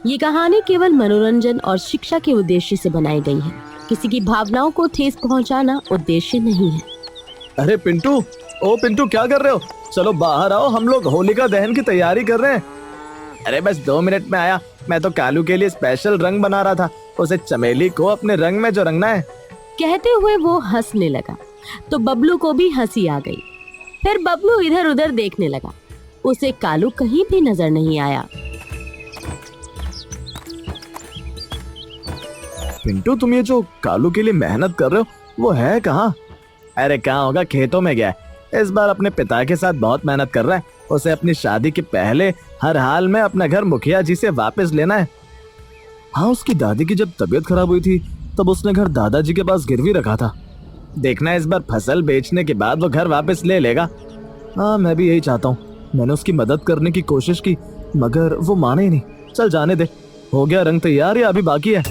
ये कहानी केवल मनोरंजन और शिक्षा के उद्देश्य से बनाई गई है। किसी की भावनाओं को ठेस पहुंचाना उद्देश्य नहीं है। अरे पिंटू, ओ पिंटू, क्या कर रहे हो? चलो बाहर आओ, हम लोग होलिका दहन की तैयारी कर रहे हैं। अरे बस 2 मिनट में आया। मैं तो कालू के लिए स्पेशल रंग बना रहा था, उसे चमेली को अपने रंग में जो रंगना है। कहते हुए वो हंसने लगा तो बबलू को भी हंसी आ गई। फिर बबलू इधर उधर देखने लगा, उसे कालू कहीं भी नजर नहीं आया। पिंटू, तुम ये जो कालू के लिए मेहनत कर रहे हो वो है कहाँ? अरे कहाँ होगा, खेतों में गया है। इस बार अपने पिता के साथ बहुत मेहनत कर रहा है। उसे अपनी शादी के पहले हर हाल में अपना घर मुखिया जी से वापस लेना है। हाँ, उसकी दादी की जब तबीयत खराब हुई थी तब उसने घर दादाजी के पास गिरवी रखा था। देखना इस बार फसल बेचने के बाद वो घर वापस ले लेगा। हाँ, मैं भी यही चाहता हूँ। मैंने उसकी मदद करने की कोशिश की मगर वो माने ही नहीं। चल जाने दे। हो गया रंग तैयार या अभी बाकी है?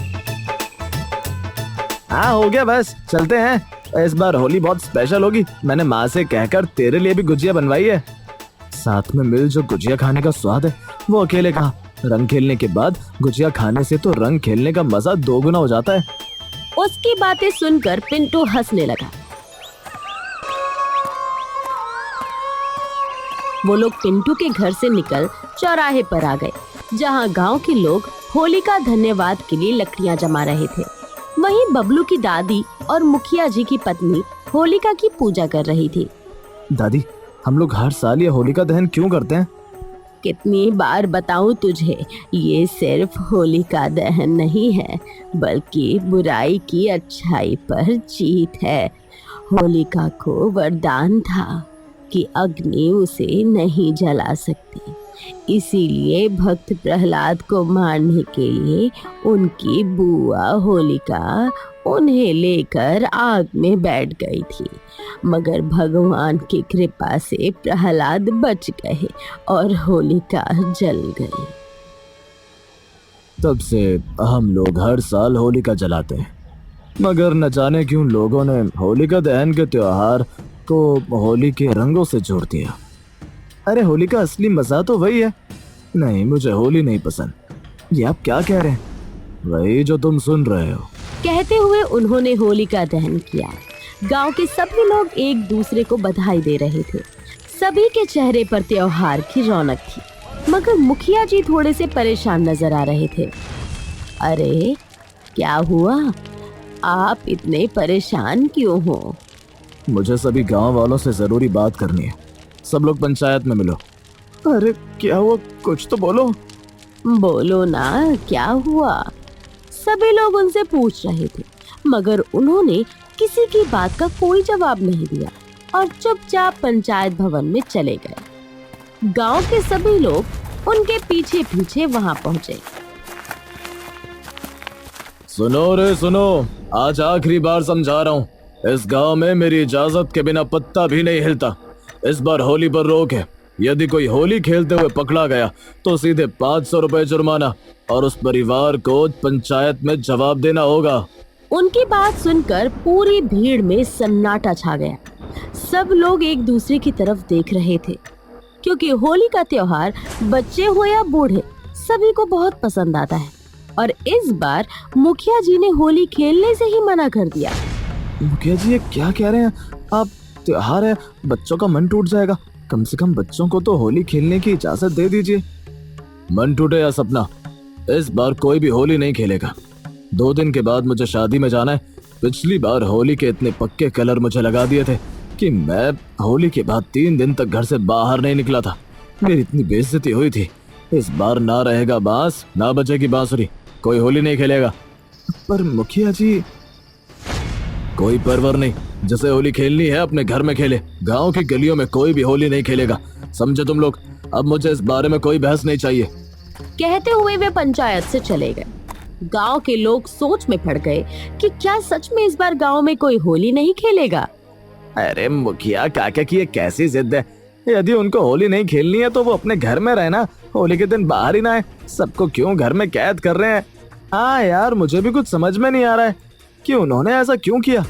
हाँ हो गया, बस चलते हैं। इस बार होली बहुत स्पेशल होगी। मैंने माँ से कहकर तेरे लिए भी गुजिया बनवाई है। साथ में मिल जो गुजिया खाने का स्वाद है वो अकेले कहाँ। रंग खेलने के बाद गुजिया खाने से तो रंग खेलने का मजा 2 गुना हो जाता है। उसकी बातें सुनकर पिंटू हंसने लगा। वो लोग पिंटू के घर से निकल चौराहे पर आ गए, जहाँ गांव के लोग होली का धन्यवाद के लिए लकड़ियां जमा रहे थे। वहीं बबलू की दादी और मुखिया जी की पत्नी होलिका की पूजा कर रही थी। दादी, हम लोग हर साल ये होलिका दहन क्यों करते हैं? कितनी बार बताऊं तुझे, ये सिर्फ होलिका दहन नहीं है बल्कि बुराई की अच्छाई पर जीत है। होलिका को वरदान था कि अग्नि उसे नहीं जला सकती, इसीलिए भक्त प्रहलाद को मारने के लिए उनकी बुआ होलिका उन्हें लेकर आग में बैठ गई थी। मगर भगवान की कृपा से प्रहलाद बच गए और होलिका जल गई। तब से हम लोग हर साल होलिका जलाते हैं, मगर न जाने क्यों लोगों ने होलिका दहन के त्योहार को होली के रंगों से जोड़ दिया। अरे होली का असली मजा तो वही है। नहीं, मुझे होली नहीं पसंद। ये आप क्या कह रहे हैं? वही जो तुम सुन रहे हो। कहते हुए उन्होंने होली का दहन किया। गांव के सभी लोग एक दूसरे को बधाई दे रहे थे। सभी के चेहरे पर त्योहार की रौनक थी, मगर मुखिया जी थोड़े से परेशान नजर आ रहे थे। अरे क्या हुआ, आप इतने परेशान क्यों हो? मुझे सभी गांव वालों से जरूरी बात करनी है। सब लोग पंचायत में मिलो। अरे क्या हुआ, कुछ तो बोलो। बोलो ना, क्या हुआ? सभी लोग उनसे पूछ रहे थे, मगर उन्होंने किसी की बात का कोई जवाब नहीं दिया और चुपचाप पंचायत भवन में चले गए। गांव के सभी लोग उनके पीछे पीछे वहां पहुंचे। सुनो रे सुनो, आज आखिरी बार समझा रहा हूँ, इस गांव में मेरी इजाजत के बिना पत्ता भी नहीं हिलता। इस बार होली पर रोक है। यदि कोई होली खेलते हुए पकड़ा गया तो सीधे 500 रुपए जुर्माना और उस परिवार को पंचायत में जवाब देना होगा। उनकी बात सुनकर पूरी भीड़ में सन्नाटा छा गया। सब लोग एक दूसरे की तरफ देख रहे थे, क्योंकि होली का त्योहार बच्चे हो या बूढ़े सभी को बहुत पसंद आता है। और इस बार मुखिया जी ने होली खेलने से ही मना कर दिया। मुखिया जी, ये क्या कह रहे हैं आप? त्योहार है, बच्चों का मन टूट जाएगा। कम से कम बच्चों को तो होली खेलने की इजाजत दे दीजिए। मन टूटे या सपना, इस बार कोई भी होली नहीं खेलेगा। 2 दिन के बाद मुझे शादी में जाना है। पिछली बार होली के इतने पक्के कलर मुझे लगा दिए थे कि मैं होली के बाद 3 दिन तक घर से बाहर नहीं निकला था। मेरी इतनी बेइज्जती हुई थी। इस बार ना रहेगा बांस, ना बजेगी बांसुरी, कोई होली नहीं खेलेगा। पर मुखिया जी, कोई परवर नहीं, जिसे होली खेलनी है अपने घर में खेले। गांव की गलियों में कोई भी होली नहीं खेलेगा, समझे तुम लोग? अब मुझे इस बारे में कोई बहस नहीं चाहिए। कहते हुए वे पंचायत से चले गए। गांव के लोग सोच में पड़ गए कि क्या सच में इस बार गांव में कोई होली नहीं खेलेगा। अरे मुखिया काका की ये कैसी जिद है? यदि उनको होली नहीं खेलनी है तो वो अपने घर में रहना, होली के दिन बाहर ही ना आए। सबको क्यों घर में कैद कर रहे हैं? हाँ यार, मुझे भी कुछ समझ में नहीं आ रहा है कि उन्होंने ऐसा क्यों किया।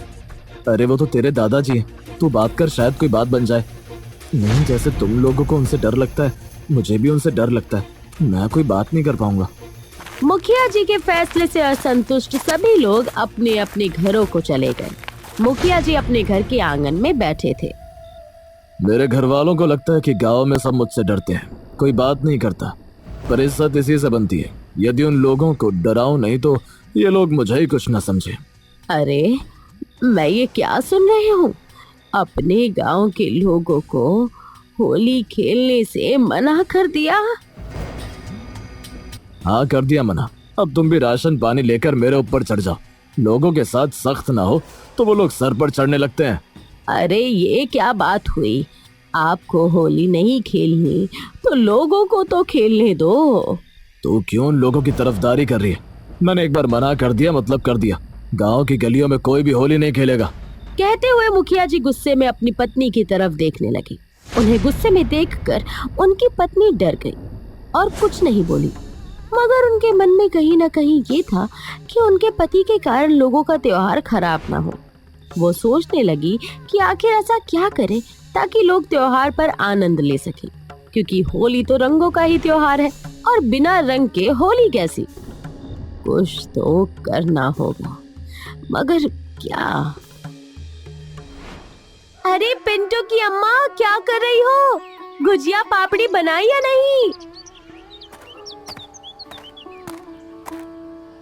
अरे वो तो तेरे दादाजी हैं, तू बात कर, शायद कोई बात बन जाए। नहीं, जैसे तुम लोगों को उनसे डर लगता है, मुझे भी उनसे डर लगता है। मैं कोई बात नहीं कर पाऊंगा। मुखिया जी के फैसले से असंतुष्ट सभी लोग अपने अपने घरों को चले गए। मुखिया जी अपने घर के आंगन में बैठे थे। मेरे घर वालों को लगता है कि गांव में सब मुझसे डरते हैं, कोई बात नहीं करता, पर इज्जत इसी से बनती है। यदि उन लोगों को डराऊं नहीं तो ये लोग मुझे ही कुछ न समझे। अरे, मैं ये क्या सुन रही हूँ? अपने गांव के लोगों को होली खेलने से मना कर दिया? हाँ, कर दिया मना। अब तुम भी राशन पानी लेकर मेरे ऊपर चढ़ जाओ। लोगों के साथ सख्त ना हो तो वो लोग सर पर चढ़ने लगते हैं। अरे, ये क्या बात हुई? आपको होली नहीं खेलनी तो लोगों को तो खेलने दो। तो क्यों उन लोगों की तरफदारी कर रही है? मैंने एक बार मना कर दिया मतलब कर दिया। गांव की गलियों में कोई भी होली नहीं खेलेगा। कहते हुए मुखिया जी गुस्से में अपनी पत्नी की तरफ देखने लगे। उन्हें गुस्से में देखकर उनकी पत्नी डर गई और कुछ नहीं बोली, मगर उनके मन में कहीं ना कहीं ये था कि उनके पति के कारण लोगों का त्योहार खराब ना हो। वो सोचने लगी कि आखिर ऐसा क्या करे ताकि लोग त्योहार पर आनंद ले सकें, क्योंकि होली तो रंगों का ही त्योहार है और बिना रंग के होली कैसी। कुछ तो करना होगा, मगर क्या? अरे पिंटू की अम्मा, क्या कर रही हो? गुजिया पापड़ी बनाई या नहीं?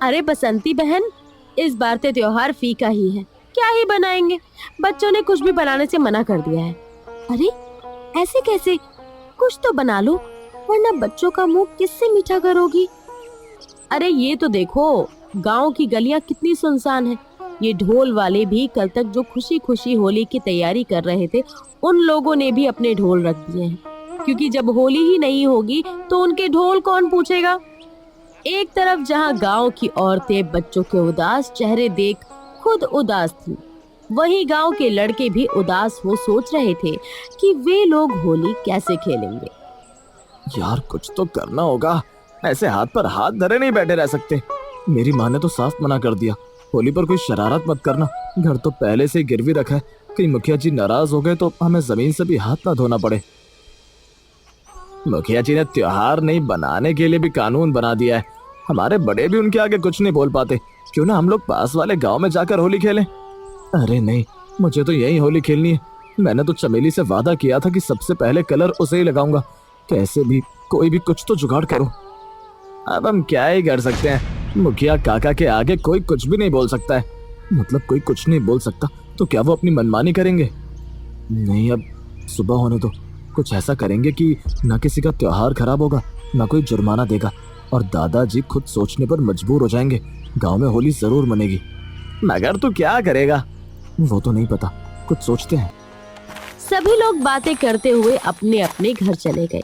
अरे बसंती बहन, इस बार तो त्योहार फीका ही है, क्या ही बनाएंगे? बच्चों ने कुछ भी बनाने से मना कर दिया है। अरे ऐसे कैसे? कुछ तो बना लो, वरना बच्चों का मुंह किससे मीठा करोगी? अरे ये तो देखो, गांव की गलियां कितनी सुनसान है। ये ढोल वाले भी कल तक जो खुशी खुशी होली की तैयारी कर रहे थे, उन लोगों ने भी अपने ढोल रख दिए हैं, क्योंकि जब होली ही नहीं होगी तो उनके ढोल कौन पूछेगा। एक तरफ जहां गांव की औरतें बच्चों के उदास चेहरे देख खुद उदास थी, वहीं गांव के लड़के भी उदास हो सोच रहे थे कि वे लोग होली कैसे खेलेंगे। यार कुछ तो करना होगा, ऐसे हाथ पर हाथ धरे नहीं बैठे रह सकते। मेरी माँ ने तो साफ मना कर दिया, होली पर कोई शरारत मत करना। घर तो पहले से गिरवी रखा है, कहीं मुखिया जी नाराज हो गए तो हमें जमीन से भी हाथ ना धोना पड़े। मुखिया जी ने त्योहार नहीं बनाने के लिए भी कानून बना दिया है। हमारे बड़े भी उनके आगे कुछ नहीं बोल पाते। क्यों ना हम लोग पास वाले गांव में जाकर होली खेलें? अरे नहीं, मुझे तो यही होली खेलनी है। मैंने तो चमेली से वादा किया था कि सबसे पहले कलर उसे ही लगाऊंगा। कैसे भी कोई भी कुछ तो जुगाड़ करो। अब हम क्या ही कर सकते हैं? मुखिया काका के आगे कोई कुछ भी नहीं बोल सकता है। मतलब कोई कुछ नहीं बोल सकता तो क्या वो अपनी मनमानी करेंगे? नहीं, अब सुबह होने दो। कुछ ऐसा करेंगे कि ना किसी का त्योहार खराब होगा, ना कोई जुर्माना देगा, और दादाजी खुद सोचने पर मजबूर हो जाएंगे। गांव में होली जरूर मनेगी। मगर तू क्या करेगा? वो तो नहीं पता, कुछ सोचते हैं। सभी लोग बातें करते हुए अपने अपने घर चले गए।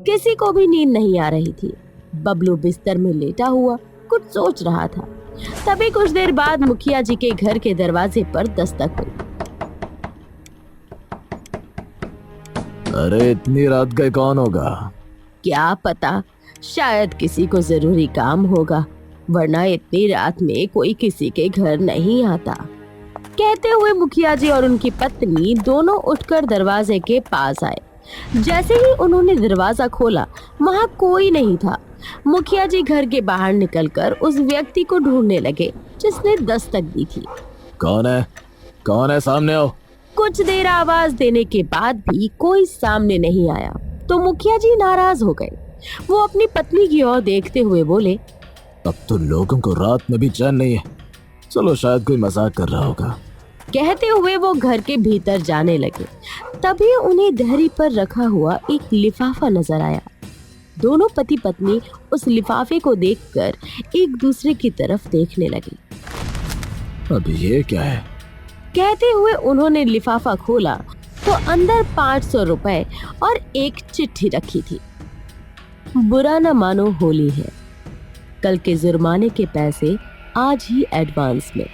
किसी को भी नींद नहीं आ रही थी। बबलू बिस्तर में लेटा हुआ कुछ सोच रहा था। तभी कुछ देर बाद मुखिया जी के घर के दरवाजे पर दस्तक हुई। अरे इतनी रात गए कौन होगा? क्या पता, शायद किसी को जरूरी काम होगा, वरना इतनी रात में कोई किसी के घर नहीं आता। कहते हुए मुखिया जी और उनकी पत्नी दोनों उठकर दरवाजे के पास आए। जैसे ही उन्होंने दरवाजा खोला, वहाँ कोई नहीं था। मुखिया जी घर के बाहर निकलकर उस व्यक्ति को ढूंढने लगे जिसने दस्तक दी थी। कौन है? कौन है? सामने आओ। कुछ देर आवाज देने के बाद भी कोई सामने नहीं आया तो मुखिया जी नाराज हो गए। वो अपनी पत्नी की ओर देखते हुए बोले, अब तो लोगों को रात में भी चैन नहीं है। चलो, शायद कोई मजाक कर रहा होगा। कहते हुए वो घर के भीतर जाने लगे। तभी उन्हें धरी पर रखा हुआ एक लिफाफा नजर आया। दोनों पति पत्नी उस लिफाफे को देखकर एक दूसरे की तरफ देखने लगे। अब ये क्या है? कहते हुए उन्होंने लिफाफा खोला तो अंदर 500 रुपए और एक चिट्ठी रखी थी। बुरा न मानो, होली है, कल के जुर्माने के पैसे आज ही एडवांस में।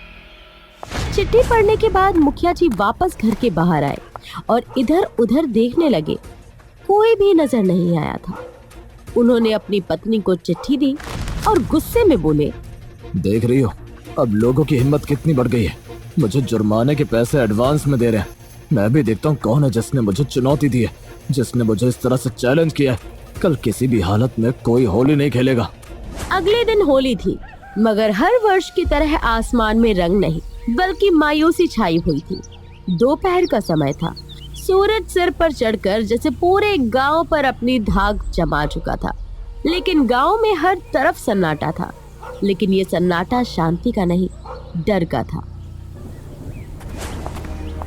चिट्ठी पढ़ने के बाद मुखिया जी वापस घर के बाहर आए और इधर उधर देखने लगे। कोई भी नजर नहीं आया था। उन्होंने अपनी पत्नी को चिट्ठी दी और गुस्से में बोले, देख रही हो अब लोगों की हिम्मत कितनी बढ़ गई है। मुझे जुर्माने के पैसे एडवांस में दे रहे हैं। मैं भी देखता हूँ कौन है जिसने मुझे चुनौती दी है, जिसने मुझे इस तरह से चैलेंज किया है। कल किसी भी हालत में कोई होली नहीं खेलेगा। अगले दिन होली थी, मगर हर वर्ष की तरह आसमान में रंग नहीं बल्कि मायूसी छाई हुई थी। दोपहर का समय था। सूरज सिर पर चढ़कर जैसे पूरे गांव पर अपनी धाक जमा चुका था, लेकिन गांव में हर तरफ सन्नाटा था। लेकिन ये सन्नाटा शांति का नहीं, डर का था।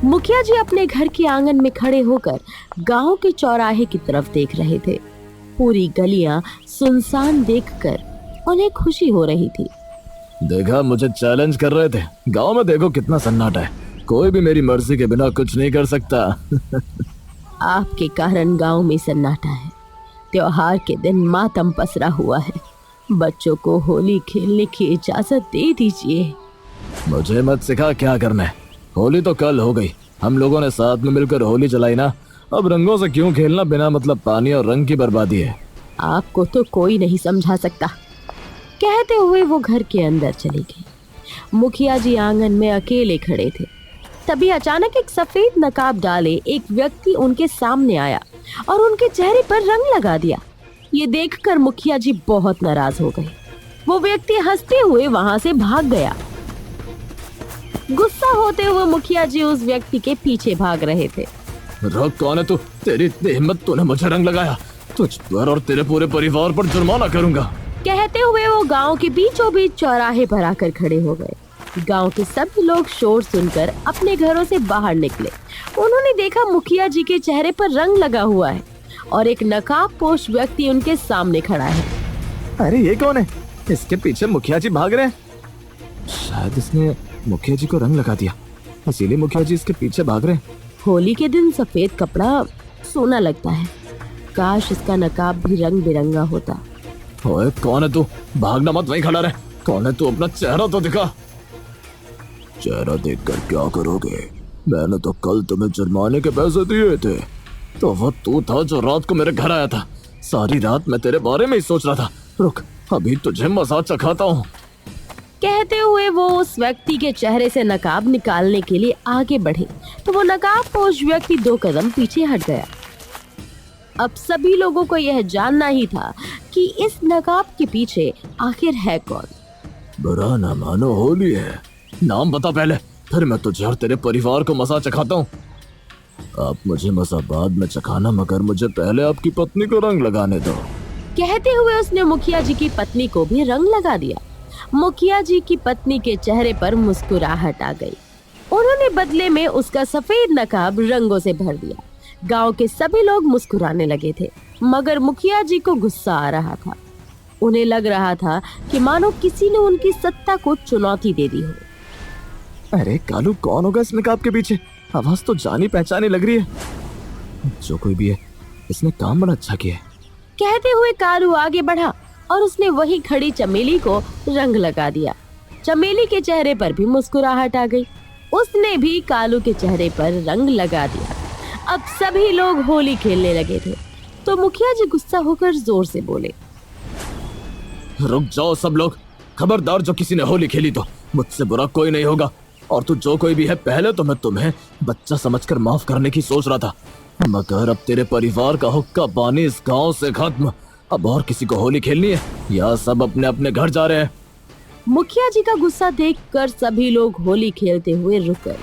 मुखिया जी अपने घर के आंगन में खड़े होकर गांव के चौराहे की तरफ देख रहे थे। पूरी गलियां सुनसान देखकर उन्हें खुशी हो रही थी। देखा, मुझे चैलेंज कर रहे थे। गांव में देखो कितना सन्नाटा है, कोई भी मेरी मर्जी के बिना कुछ नहीं कर सकता। आपके कारण गांव में सन्नाटा है। त्योहार के दिन मातम पसरा हुआ है। बच्चों को होली खेलने की इजाजत दे दीजिए। मुझे मत सिखा क्या करना है। होली तो कल हो गई, हम लोगों ने साथ में मिलकर होली जलाई ना। अब रंगों से क्यों खेलना, बिना मतलब पानी और रंग की बर्बादी है। आपको तो कोई नहीं समझा सकता। कहते हुए वो घर के अंदर चली गई। मुखिया जी आंगन में अकेले खड़े थे। तभी अचानक एक सफेद नकाब डाले एक व्यक्ति उनके सामने आया और उनके चेहरे पर रंग लगा दिया। ये देखकर मुखिया जी बहुत नाराज हो गए। वो व्यक्ति हंसते हुए वहां से भाग गया। गुस्सा होते हुए मुखिया जी उस व्यक्ति के पीछे भाग रहे थे। रुक, कौन है तू? तेरी इतनी हिम्मत, तूने मुझे रंग लगाया। तुझ पर और तेरे पूरे परिवार पर जुर्माना करूंगा। कहते हुए वो गांव के बीचों बीच चौराहे पर आकर खड़े हो गए। गांव के सभी लोग शोर सुनकर अपने घरों से बाहर निकले। उन्होंने देखा मुखिया जी के चेहरे पर रंग लगा हुआ है और एक नकाबपोश व्यक्ति उनके सामने खड़ा है। अरे ये कौन है? इसके पीछे मुखिया जी भाग रहे हैं। शायद इसने मुखिया जी को रंग लगा दिया, इसीलिए मुखिया जी इसके पीछे भाग रहे हैं। होली के दिन सफेद कपड़ा सोना लगता है। काश इसका नकाब भी रंग बिरंगा होता। ओए, कौन है तू? भागना मत, वहीं खड़ा रहे। कौन है तू? अपना चेहरा तो दिखा। चेहरा देखकर क्या करोगे? मैंने तो कल तुम्हें जुर्माने के पैसे दिए थे। तो वो तू था जो रात को मेरे घर आया था। सारी रात मैं तेरे बारे में ही सोच रहा था। रुक, अभी तुझे मजा चखाता हूँ। कहते हुए वो उस व्यक्ति के चेहरे से नकाब निकालने के लिए आगे बढ़े तो वो नकाबपोश व्यक्ति 2 कदम पीछे हट गया। अब सभी लोगों को यह जानना ही था कि इस नकाब के पीछे आखिर है कौन। बुरा ना मानो, होली है। नाम बता पहले, फिर मैं तुझे और तेरे परिवार को मजा चखाता हूँ। आप मुझे मजा बाद में चखाना, मगर मुझे पहले आपकी पत्नी को रंग लगाने दो। कहते हुए उसने मुखिया जी की पत्नी को भी रंग लगा दिया। मुखिया जी की पत्नी के चेहरे पर मुस्कुराहट आ गई। उन्होंने बदले में उसका सफेद नकाब रंगों से भर दिया। गांव के सभी लोग मुस्कुराने लगे थे, मगर मुखिया जी को गुस्सा आ रहा था। उन्हें लग रहा था कि मानो किसी ने उनकी सत्ता को चुनौती दे दी हो। अरे कालू, कौन होगा इस नकाब के पीछे? आवाज तो जानी पहचानी लग रही है। जो कोई भी है, इसने काम बड़ा अच्छा किया है। कहते हुए कालू आगे बढ़ा और उसने वहीं खड़ी चमेली को रंग लगा दिया। चमेली के चेहरे पर भी मुस्कुराहट आ गई। उसने भी कालू के चेहरे पर रंग लगा दिया। अब सभी लोग होली खेलने लगे थे तो मुखिया जी गुस्सा होकर जोर से बोले, रुक जाओ सब लोग। खबरदार, जो किसी ने होली खेली तो मुझसे बुरा कोई नहीं होगा। और तू जो कोई भी है, पहले तो मैं तुम्हें बच्चा समझकर माफ करने की सोच रहा था, मगर अब तेरे परिवार का हुक्का पानी इस गांव से खत्म। अब और किसी को होली खेलनी है या सब अपने अपने घर जा रहे हैं? मुखिया जी का गुस्सा देखकर सभी लोग होली खेलते हुए रुक गए।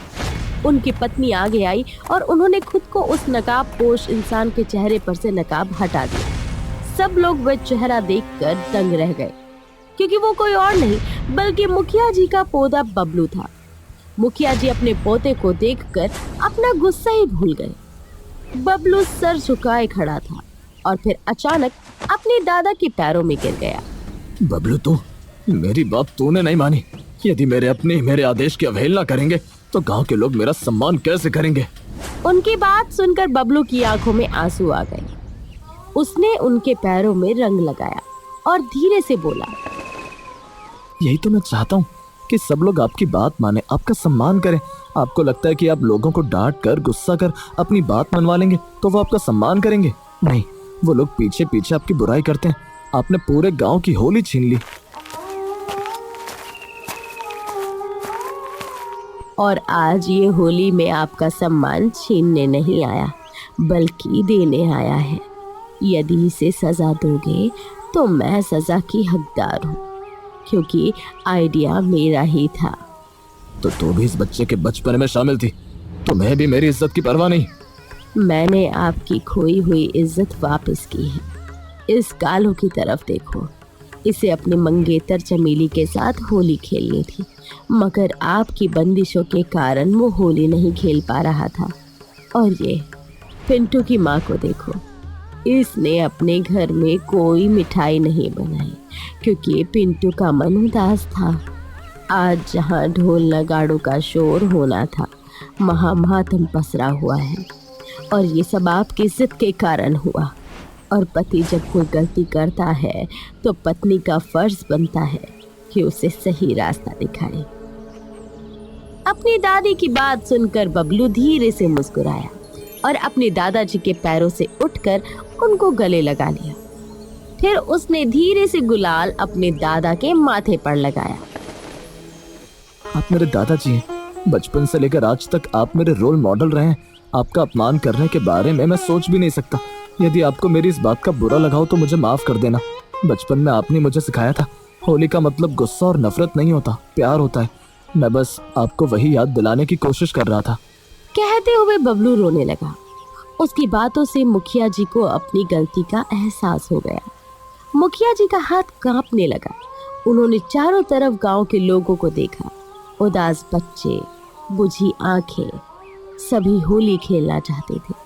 उनकी पत्नी आगे आई और उन्होंने खुद को उस नकाबपोश इंसान के चेहरे पर से नकाब हटा दिया। सब लोग वह चेहरा देखकर दंग रह गए, क्योंकि वो कोई और नहीं बल्कि मुखिया जी का पोता बबलू था। मुखिया जी अपने पोते को देखकर अपना गुस्सा ही भूल गए। बबलू सर झुकाए खड़ा था और फिर अचानक अपने दादा के पैरों में गिर गया। बबलू, तू मेरी बात तूने नहीं मानी। यदि मेरे आदेश की अवहेलना करेंगे तो गांव के लोग मेरा सम्मान कैसे करेंगे? उनकी बात सुनकर बबलू की आंखों में आंसू आ गए। उसने उनके पैरों में रंग लगाया और धीरे से बोला, यही तो मैं चाहता हूँ कि सब लोग आपकी बात माने, आपका सम्मान करें। आपको लगता है कि आप लोगों को डांट कर, गुस्सा कर अपनी बात मनवा लेंगे तो वो आपका सम्मान करेंगे? नहीं, वो लोग पीछे पीछे आपकी बुराई करते हैं। आपने पूरे गांव की होली छीन ली। और आज ये होली में आपका सम्मान छीनने नहीं आया बल्कि देने आया है। यदि इसे सजा दोगे तो मैं सजा की हकदार हूँ, क्योंकि आइडिया मेरा ही था। तो तू भी इस बच्चे के बचपन में शामिल थी, तुम्हें भी मेरी इज्जत की परवाह नहीं। मैंने आपकी खोई हुई इज्जत वापस की है। इस कालू की तरफ देखो, इसे अपने मंगेतर चमेली के साथ होली खेलनी थी, मगर आपकी बंदिशों के कारण वो होली नहीं खेल पा रहा था। और ये पिंटू की माँ को देखो, इसने अपने घर में कोई मिठाई नहीं बनाई क्योंकि पिंटू का मन उदास था। आज जहाँ ढोल नगाड़ों का शोर होना था, वहाँ मातम पसरा हुआ है और ये सब आपकी जिद के कारण हुआ। और पति जब कोई गलती करता है तो पत्नी का फर्ज बनता है कि उसे सही रास्ता दिखाए। अपनी दादी की बात सुनकर बबलू धीरे से मुस्कुराया और अपने दादाजी के पैरों से उठकर उनको गले लगा लिया। फिर उसने धीरे से गुलाल अपने दादा के माथे पर लगाया। आप मेरे दादाजी हैं। बचपन से लेकर आज तक आप मेरे रोल मॉडल रहे हैं। आपका अपमान करने के बारे में मैं सोच भी नहीं सकता। यदि आपको मेरी इस बात का बुरा लगा हो तो मुझे माफ कर देना। बचपन में आपने मुझे सिखाया था, होली का मतलब गुस्सा और नफरत नहीं होता, प्यार होता है। मैं बस आपको वही याद दिलाने की कोशिश कर रहा था। कहते हुए बबलू रोने लगा। उसकी बातों से मुखिया जी को अपनी गलती का एहसास हो गया। मुखिया जी का हाथ कांपने लगा। उन्होंने चारों तरफ गांव के लोगों को देखा। उदास बच्चे, बुझी आंखें, सभी होली खेलना चाहते थे।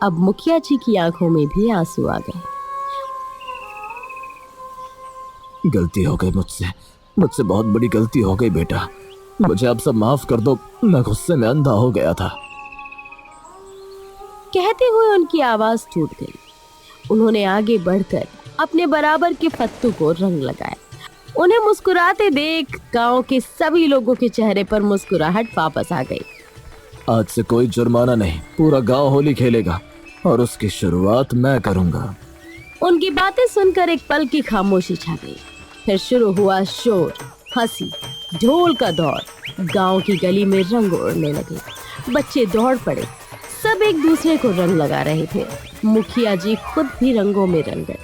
अब मुखिया जी की आंखों में भी आंसू आ गए। गलती हो गई मुझसे बहुत बड़ी गलती हो गई बेटा। मुझे आप सब माफ कर दो, मैं गुस्से में अंधा हो गया था। कहते हुए उनकी आवाज टूट गई। उन्होंने आगे बढ़कर अपने बराबर के फत्तू को रंग लगाया। उन्हें मुस्कुराते देख गांव के सभी लोगों के चेहरे पर मुस्कुराहट वापस आ गई। आज से कोई जुर्माना नहीं, पूरा गांव होली खेलेगा और उसकी शुरुआत मैं करूंगा। उनकी बातें सुनकर एक पल की खामोशी छा गई। फिर शुरू हुआ शोर, हंसी, ढोल का दौर। गांव की गली में रंग उड़ने लगे। बच्चे दौड़ पड़े। सब एक दूसरे को रंग लगा रहे थे। मुखिया जी खुद भी रंगों में रंग गए।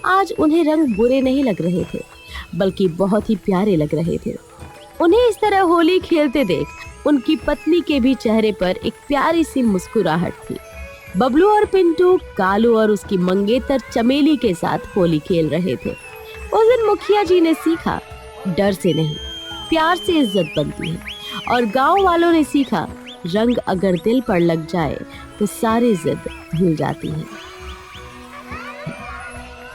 आज उन्हें रंग बुरे नहीं लग रहे थे, बल्कि बहुत ही प्यारे लग रहे थे। उन्हें इस तरह होली खेलते देख उनकी पत्नी के भी चेहरे पर एक प्यारी सी मुस्कुराहट थी। बबलू और पिंटू कालू और उसकी मंगेतर चमेली के साथ होली खेल रहे थे। उस दिन मुखिया जी ने सीखा, डर से नहीं, प्यार से इज्जत बनती है। और गांव वालों ने सीखा, रंग अगर दिल पर लग जाए तो सारी जिद भूल जाती है।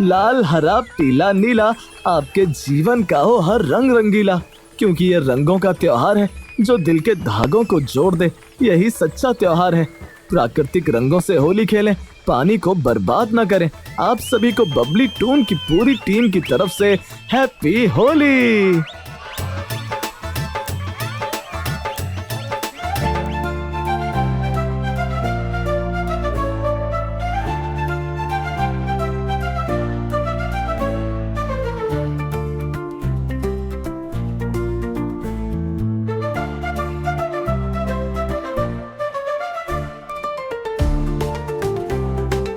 लाल, हरा, पीला, नीला, आपके जीवन का हो हर रंग रंगीला। क्योंकि ये रंगों का त्योहार है जो दिल के धागों को जोड़ दे। यही सच्चा त्योहार है। प्राकृतिक रंगों से होली खेलें, पानी को बर्बाद न करें। आप सभी को बबली टून की पूरी टीम की तरफ से हैप्पी होली।